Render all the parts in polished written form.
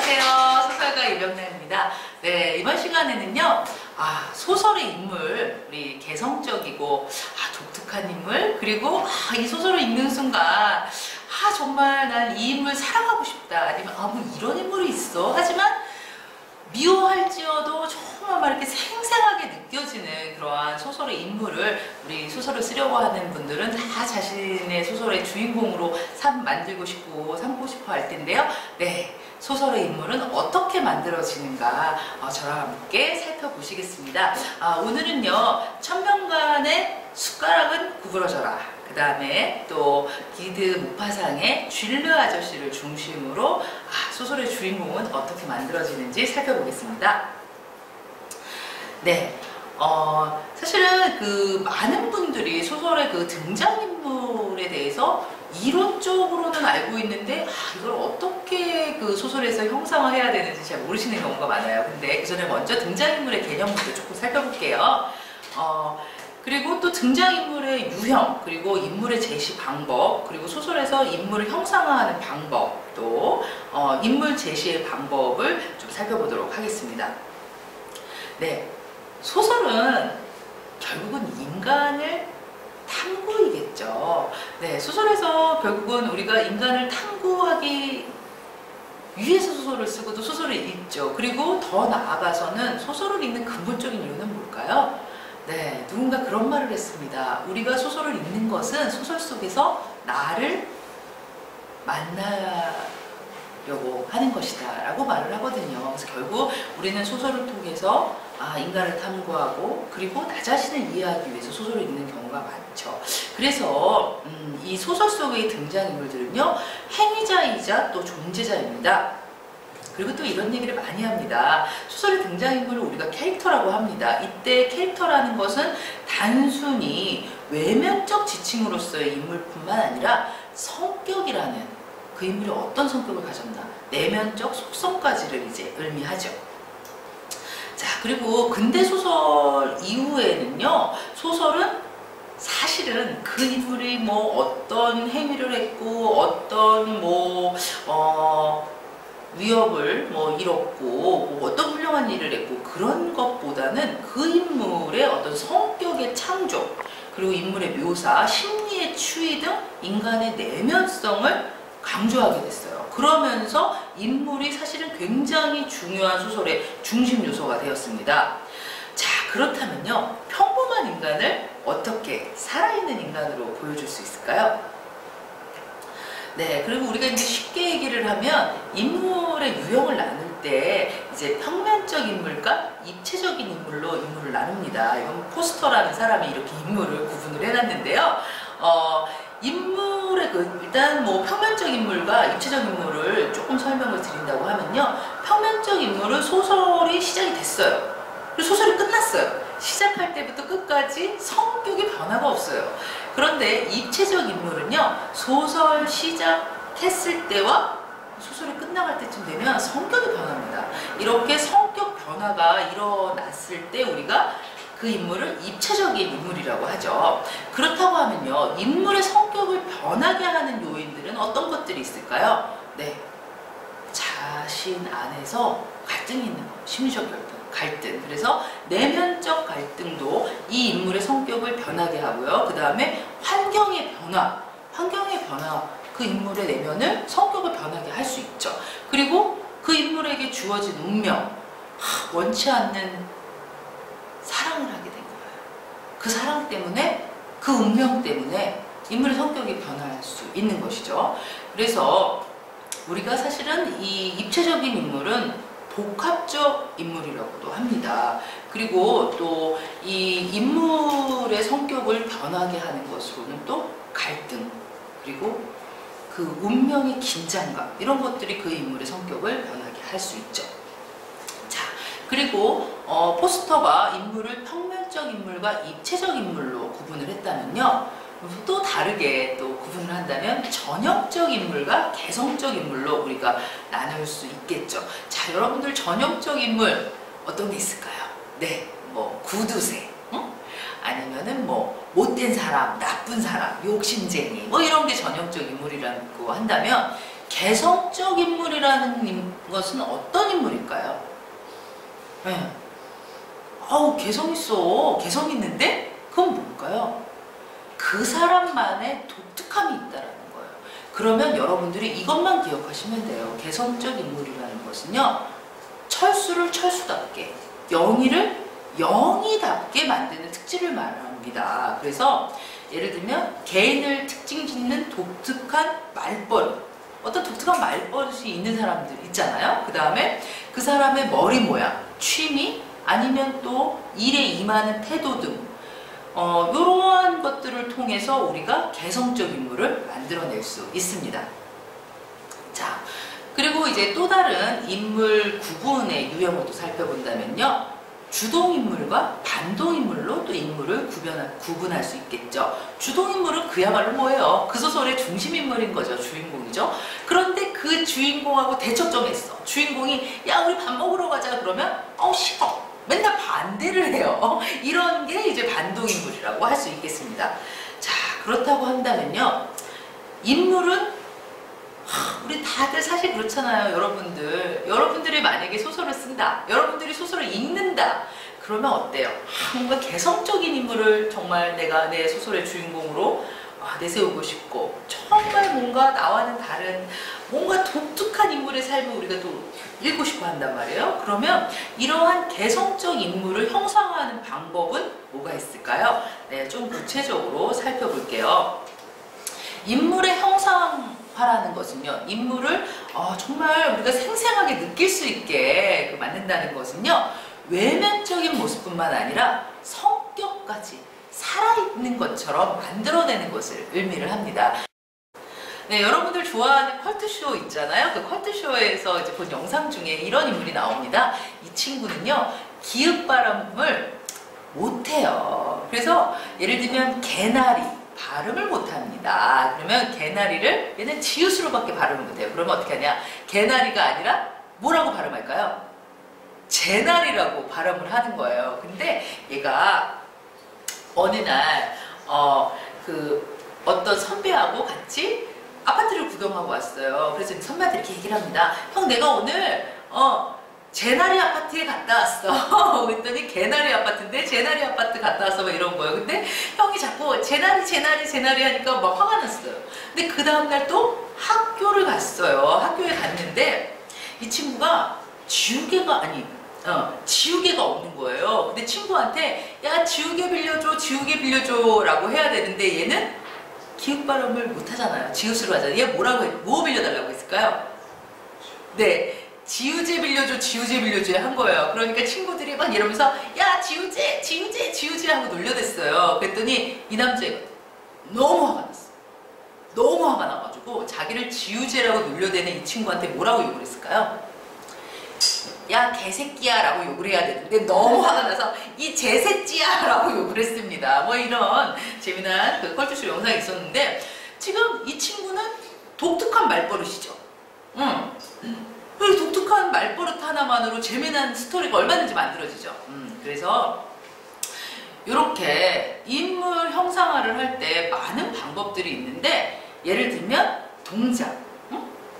안녕하세요. 소설가 이병란입니다. 네, 이번 시간에는요, 소설의 인물, 우리 개성적이고, 독특한 인물, 그리고, 이 소설을 읽는 순간, 정말 난 이 인물 사랑하고 싶다. 아니면, 뭐 이런 인물이 있어. 하지만, 미워할지어도 정말 막 이렇게 생생하게 느껴지는 그러한 소설의 인물을 우리 소설을 쓰려고 하는 분들은 다 자신의 소설의 주인공으로 만들고 싶고 삼고 싶어 할 텐데요. 네, 소설의 인물은 어떻게 만들어지는가 저랑 함께 살펴보시겠습니다. 오늘은요, 천명간의 숟가락은 구부러져라, 그 다음에 또 기드 모파상의 쥘르 아저씨를 중심으로 소설의 주인공은 어떻게 만들어지는지 살펴보겠습니다. 네, 사실은 그 많은 분들이 소설의 그 등장인물에 대해서 이론적으로는 알고 있는데 이걸 어떻게 그 소설에서 형상화해야 되는지 잘 모르시는 경우가 많아요. 근데 그 전에 먼저 등장인물의 개념부터 조금 살펴볼게요. 그리고 또 등장인물의 유형, 그리고 인물의 제시 방법, 그리고 소설에서 인물을 형상화하는 방법, 또 인물 제시의 방법을 좀 살펴보도록 하겠습니다. 네, 소설은 결국은 인간을 탐구이겠죠. 네, 소설에서 결국은 우리가 인간을 탐구하기 위해서 소설을 쓰고 또 소설을 읽죠. 그리고 더 나아가서는 소설을 읽는 근본적인 이유는 뭘까요? 네, 누군가 그런 말을 했습니다. 우리가 소설을 읽는 것은 소설 속에서 나를 만나려고 하는 것이다 라고 말을 하거든요. 그래서 결국 우리는 소설을 통해서 인간을 탐구하고 그리고 나 자신을 이해하기 위해서 소설을 읽는 경우가 많죠. 그래서 이 소설 속의 등장인물들은요, 행위자이자 또 존재자입니다. 그리고 또 이런 얘기를 많이 합니다. 소설의 등장인물을 우리가 캐릭터라고 합니다. 이때 캐릭터라는 것은 단순히 외면적 지칭으로서의 인물뿐만 아니라 성격이라는, 그 인물이 어떤 성격을 가졌나, 내면적 속성까지를 이제 의미하죠. 자, 그리고 근대 소설 이후에는요, 소설은 사실은 그 인물이 뭐 어떤 행위를 했고 어떤 위협을 잃었고 어떤 훌륭한 일을 했고 그런 것보다는 그 인물의 어떤 성격의 창조, 그리고 인물의 묘사, 심리의 추이 등 인간의 내면성을 강조하게 됐어요. 그러면서 인물이 사실은 굉장히 중요한 소설의 중심 요소가 되었습니다. 자, 그렇다면요, 평범한 인간을 어떻게 살아있는 인간으로 보여줄 수 있을까요? 네, 그리고 우리가 이제 쉽게 얘기를 하면 인물의 유형을 나눌 때 이제 평면적 인물과 입체적인 인물로 인물을 나눕니다. 이건 포스터라는 사람이 이렇게 인물을 구분을 해놨는데요. 인물의 일단 평면적 인물과 입체적 인물을 조금 설명을 드린다고 하면요, 평면적 인물은 소설이 시작이 됐어요. 그리고 소설이 끝났어요. 시작할 때부터 끝까지 성격의 변화가 없어요. 그런데 입체적 인물은요, 소설 시작했을 때와 소설이 끝나갈 때쯤 되면 성격이 변합니다. 이렇게 성격 변화가 일어났을 때 우리가 그 인물을 입체적인 인물이라고 하죠. 그렇다고 하면요, 인물의 성격을 변하게 하는 요인들은 어떤 것들이 있을까요? 네, 자신 안에서 갈등이 있는 거, 심리적 갈등. 그래서 내면적 갈등도 이 인물의 성격을 변하게 하고요. 그 다음에 환경의 변화, 그 인물의 내면을, 성격을 변하게 할 수 있죠. 그리고 그 인물에게 주어진 운명, 원치 않는 사랑을 하게 된 거예요. 그 사랑 때문에, 그 운명 때문에 인물의 성격이 변할 수 있는 것이죠. 그래서 우리가 사실은 이 입체적인 인물은 복합적 인물이라고도 합니다. 그리고 또 이 인물의 성격을 변하게 하는 것으로는 또 갈등, 그리고 그 운명의 긴장감, 이런 것들이 그 인물의 성격을 변하게 할 수 있죠. 자, 그리고 포스터가 인물을 평면적 인물과 입체적 인물로 구분을 했다면요, 또 다르게 또 구분을 한다면 전형적 인물과 개성적 인물로 우리가 나눌 수 있겠죠. 자, 여러분들 전형적 인물 어떤 게 있을까요? 네, 구두쇠, 아니면은 못된 사람, 나쁜 사람, 욕심쟁이, 이런 게 전형적 인물이라고 한다면, 개성적 인물이라는 것은 어떤 인물일까요? 네. 아우, 개성 있어. 개성 있는데? 그건 뭘까요? 그 사람만의 독특함이 있다라는 거예요. 그러면 여러분들이 이것만 기억하시면 돼요. 개성적 인물이라는 것은요, 철수를 철수답게, 영희를 영희답게 만드는 특질을 말합니다. 그래서 예를 들면 개인을 특징 짓는 독특한 말버릇, 어떤 독특한 말버릇이 있는 사람들 있잖아요. 그 다음에 그 사람의 머리 모양, 취미, 아니면 또 일에 임하는 태도 등 이러한 것들을 통해서 우리가 개성적 인물을 만들어낼 수 있습니다. 자, 그리고 이제 또 다른 인물 구분의 유형을 또 살펴본다면요, 주동인물과 반동인물로 또 인물을 구분할 수 있겠죠. 주동인물은 그야말로 뭐예요? 그 소설의 중심인물인 거죠. 주인공이죠. 그런데 그 주인공하고 대척점에 있어. 주인공이 야, 우리 밥 먹으러 가자 그러면 싫어. 맨날 반대를 해요. 이런 게 이제 반동인물이라고 할 수 있겠습니다. 자, 그렇다고 한다면요, 인물은 우리 다들 사실 그렇잖아요. 여러분들이 만약에 소설을 쓴다, 여러분들이 소설을 읽는다, 그러면 어때요? 뭔가 개성적인 인물을 정말 내가 내 소설의 주인공으로 내세우고 싶고, 정말 뭔가 나와는 다른 뭔가 독특한 인물의 삶을 우리가 또 읽고 싶어 한단 말이에요. 그러면 이러한 개성적 인물을 형성하는 방법은 뭐가 있을까요? 네, 좀 구체적으로 살펴볼게요. 인물의 형상화라는 것은요, 인물을 정말 우리가 생생하게 느낄 수 있게 만든다는 것은요, 외면적인 모습뿐만 아니라 성격까지 살아있는 것처럼 만들어내는 것을 의미를 합니다. 네, 여러분들 좋아하는 컬트쇼 있잖아요. 그 컬트쇼에서 이제 본 영상 중에 이런 인물이 나옵니다. 이 친구는요, 기읍 발음을 못해요. 그래서 예를 들면 개나리 발음을 못합니다. 그러면 개나리를 얘는 지읒으로밖에 발음을 못해요. 그러면 어떻게 하냐? 개나리가 아니라 뭐라고 발음할까요? 제나리라고 발음을 하는 거예요. 근데 얘가 어느 날 어떤 선배하고 같이 아파트를 구경하고 왔어요. 그래서 선배한테 이렇게 얘기를 합니다. 형, 내가 오늘 제나리 아파트에 갔다 왔어. 그랬더니 개나리 아파트인데 제나리 아파트 갔다 왔어, 막 이런 거예요. 근데 형이 자꾸 제나리 하니까 막 화가 났어요. 근데 그 다음날 또 학교를 갔어요. 학교에 갔는데 이 친구가 지우개가 없는 거예요. 근데 친구한테 야, 지우개 빌려줘 라고 해야 되는데 얘는 기읍 발음을 못 하잖아요. 지읒으로 하잖아요. 얘 뭐 빌려달라고 했을까요? 네, 지우개 빌려줘 한 거예요. 그러니까 친구들이 막 이러면서 야, 지우개 하고 놀려댔어요. 그랬더니 이 남자애가 너무 화가 났어. 너무 화가 나가지고 자기를 지우개라고 놀려대는 이 친구한테 뭐라고 욕을 했을까요? 야, 개새끼야 라고 욕을 해야 되는데 너무 화가 나서 이 제새끼야 라고 욕을 했습니다. 뭐 이런 재미난 그 컬투쇼 영상이 있었는데, 지금 이 친구는 독특한 말버릇이죠. 그 독특한 말버릇 하나만으로 재미난 스토리가 얼마든지 만들어지죠. 그래서 이렇게 인물 형상화를 할 때 많은 방법들이 있는데, 예를 들면 동작,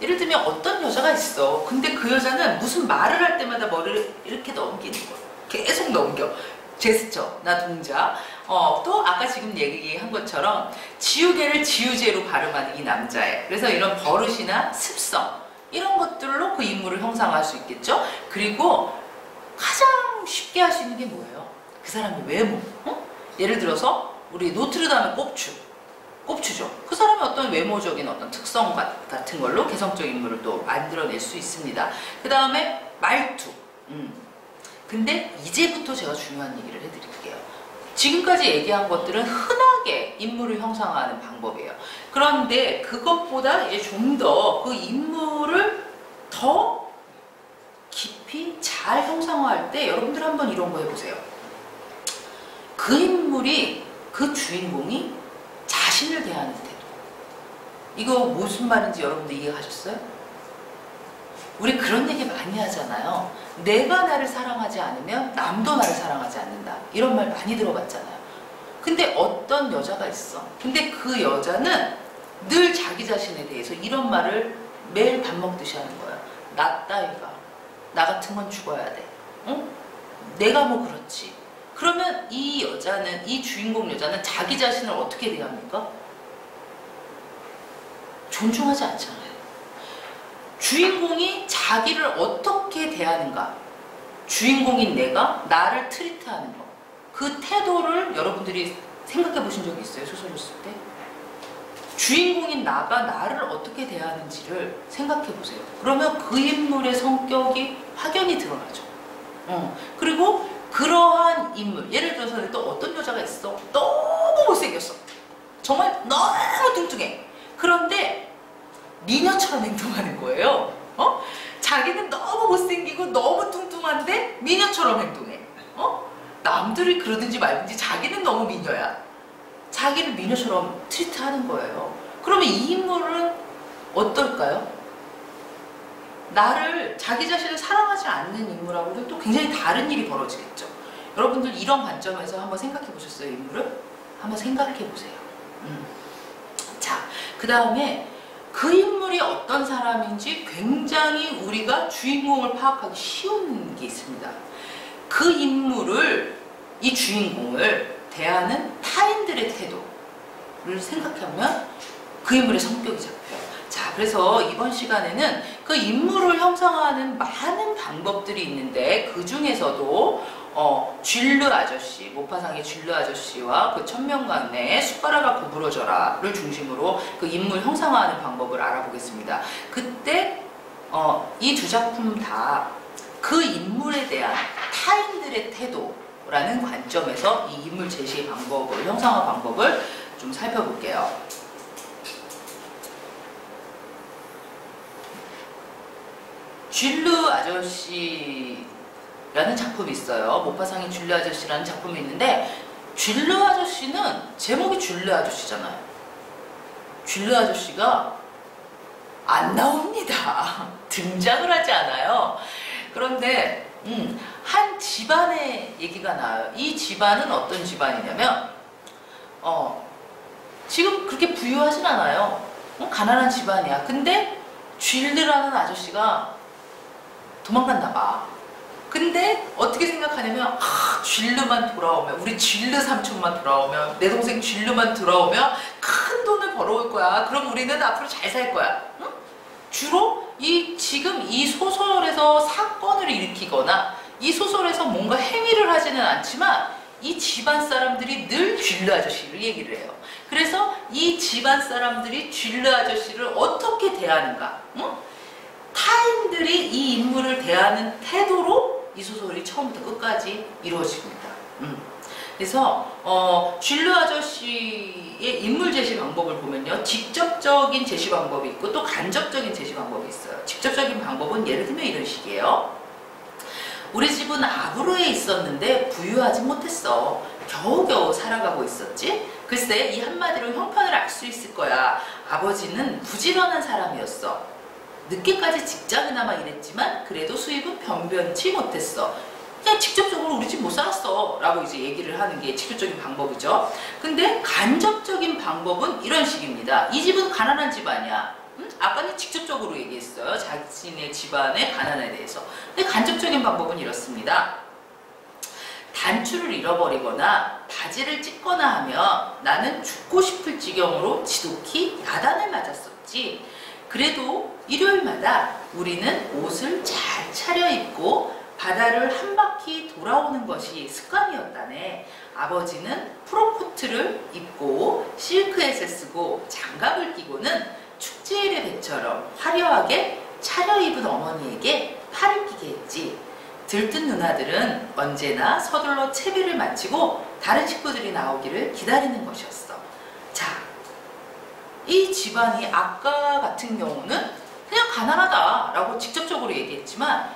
예를 들면 어떤 여자가 있어. 근데 그 여자는 무슨 말을 할 때마다 머리를 이렇게 넘기는 거야. 계속 넘겨. 제스처나 동작. 또 아까 지금 얘기한 것처럼 지우개를 지우제로 발음하는 이 남자애. 그래서 이런 버릇이나 습성, 이런 것들로 그 인물을 형상화할 수 있겠죠. 그리고 가장 쉽게 할 수 있는 게 뭐예요? 그 사람의 외모. 예를 들어서 우리 노트르담의 꼽추죠. 그 사람의 어떤 외모적인 어떤 특성 같은 걸로 개성적 인물을 또 만들어낼 수 있습니다. 그 다음에 말투. 근데 이제부터 제가 중요한 얘기를 해드릴게요. 지금까지 얘기한 것들은 흔하게 인물을 형상화하는 방법이에요. 그런데 그것보다 이제 좀 더 그 인물을 더 깊이 잘 형상화할 때 여러분들 한번 이런 거 해보세요. 그 인물이, 그 주인공이 자신을 대하는 태도. 이거 무슨 말인지 여러분들 이해하셨어요? 우리 그런 얘기 많이 하잖아요. 내가 나를 사랑하지 않으면 남도 나를 사랑하지 않는다. 이런 말 많이 들어봤잖아요. 근데 어떤 여자가 있어. 근데 그 여자는 늘 자기 자신에 대해서 이런 말을 매일 밥 먹듯이 하는 거야. 나 따위가. 나 같은 건 죽어야 돼. 응? 내가 뭐 그렇지. 그러면 이 여자는, 이 주인공 여자는 자기 자신을 어떻게 대합니까? 존중하지 않잖아요. 주인공이 자기를 어떻게 대하는가? 주인공인 내가 나를 트리트하는 거. 그 태도를 여러분들이 생각해 보신 적이 있어요? 소설을 쓸 때? 주인공인 나가 나를 어떻게 대하는지를 생각해 보세요. 그러면 그 인물의 성격이 확연히 드러나죠. 그리고 그러한 인물, 예를 들어서 또 어떤 여자가 있어. 너무 못생겼어. 정말 너무 뚱뚱해. 그런데 미녀처럼 행동하는 거예요. 자기는 너무 못생기고 너무 뚱뚱한데 미녀처럼 행동해. 남들이 그러든지 말든지 자기는 너무 미녀야. 자기를 미녀처럼 트리트하는 거예요. 그러면 이 인물은 어떨까요? 나를, 자기 자신을 사랑하지 않는 인물하고는 또 굉장히 다른 일이 벌어지겠죠. 여러분들 이런 관점에서 한번 생각해 보셨어요? 인물을? 한번 생각해 보세요. 자, 그 다음에 그 인물이 어떤 사람인지 굉장히 우리가 주인공을 파악하기 쉬운 게 있습니다. 그 인물을, 이 주인공을 대하는 타인들의 태도를 생각하면 그 인물의 성격이 잡혀요. 자, 그래서 이번 시간에는 그 인물을 형성하는 많은 방법들이 있는데 그 중에서도 쥘르 아저씨, 모파상의 쥘르 아저씨와 그 천명관의 숟가락아 구부러져라를 중심으로 그 인물 형상화하는 방법을 알아보겠습니다. 그때 이 두 작품 다 그 인물에 대한 타인들의 태도라는 관점에서 이 인물 제시 방법을, 형상화 방법을 좀 살펴볼게요. 쥘르 아저씨라는 작품이 있어요. 모파상의 쥘르 아저씨라는 작품이 있는데, 쥘르 아저씨는 제목이 쥘르 아저씨잖아요. 쥘르 아저씨가 안 나옵니다. 등장을 하지 않아요. 그런데 한 집안의 얘기가 나와요. 이 집안은 어떤 집안이냐면 지금 그렇게 부유하진 않아요. 가난한 집안이야. 근데 쥘르라는 아저씨가 도망갔나 봐. 근데 어떻게 생각하냐면 쥘르만 돌아오면, 우리 쥘르 삼촌만 돌아오면, 내 동생 쥘르만 돌아오면 큰 돈을 벌어올 거야. 그럼 우리는 앞으로 잘 살 거야. 응? 주로 지금 이 소설에서 사건을 일으키거나 이 소설에서 뭔가 행위를 하지는 않지만 이 집안 사람들이 늘 쥘르 아저씨를 얘기를 해요. 그래서 이 집안 사람들이 쥘르 아저씨를 어떻게 대하는가, 응? 타인들이 이 인물을 대하는 태도로 이 소설이 처음부터 끝까지 이루어집니다. 그래서 쥘르 아저씨의 인물 제시 방법을 보면요, 직접적인 제시 방법이 있고 또 간접적인 제시 방법이 있어요. 직접적인 방법은 예를 들면 이런 식이에요. 우리 집은 아부르에 있었는데 부유하지 못했어. 겨우겨우 살아가고 있었지. 글쎄, 이 한마디로 형편을 알 수 있을 거야. 아버지는 부지런한 사람이었어. 늦게까지 직장에나마 일했지만 그래도 수입은 변변치 못했어. 그냥 직접적으로 우리 집 못 살았어 라고 이제 얘기를 하는 게 직접적인 방법이죠. 근데 간접적인 방법은 이런 식입니다. 이 집은 가난한 집안이야. 아까는 직접적으로 얘기했어요. 자신의 집안의 가난에 대해서. 근데 간접적인 방법은 이렇습니다. 단추를 잃어버리거나 바지를 찢거나 하면 나는 죽고 싶을 지경으로 지독히 야단을 맞았었지. 그래도 일요일마다 우리는 옷을 잘 차려입고 바다를 한 바퀴 돌아오는 것이 습관이었다네. 아버지는 프로코트를 입고 실크햇을 쓰고 장갑을 끼고는 축제일의 배처럼 화려하게 차려입은 어머니에게 팔을 끼게 했지. 들뜬 누나들은 언제나 서둘러 채비를 마치고 다른 식구들이 나오기를 기다리는 것이었어. 자, 이 집안이 아까 같은 경우는 그냥 가난하다라고 직접적으로 얘기했지만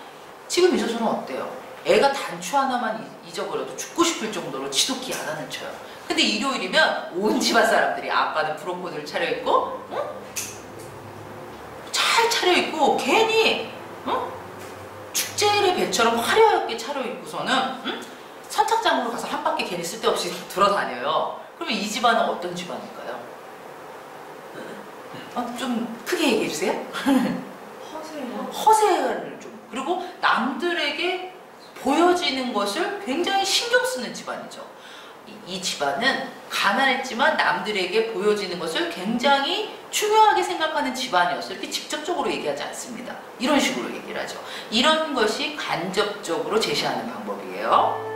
지금 이 소설은 어때요? 애가 단추 하나만 잊어버려도 죽고 싶을 정도로 지독히 야단을 쳐요. 근데 일요일이면 온 집안 사람들이, 아빠는 프로포즈를 차려입고 응? 잘 차려입고 괜히 응? 축제일의 배처럼 화려하게 차려입고서는 응? 선착장으로 가서 한 바퀴 괜히 쓸데없이 돌아다녀요. 그러면 이 집안은 어떤 집안일까요? 좀 크게 얘기해 주세요. 허세요. 허세를 좀, 그리고 남들에게 보여지는 것을 굉장히 신경 쓰는 집안이죠. 이 집안은 가난했지만 남들에게 보여지는 것을 굉장히 중요하게 생각하는 집안이었어요. 이렇게 직접적으로 얘기하지 않습니다. 이런 식으로 얘기를 하죠. 이런 것이 간접적으로 제시하는 방법이에요.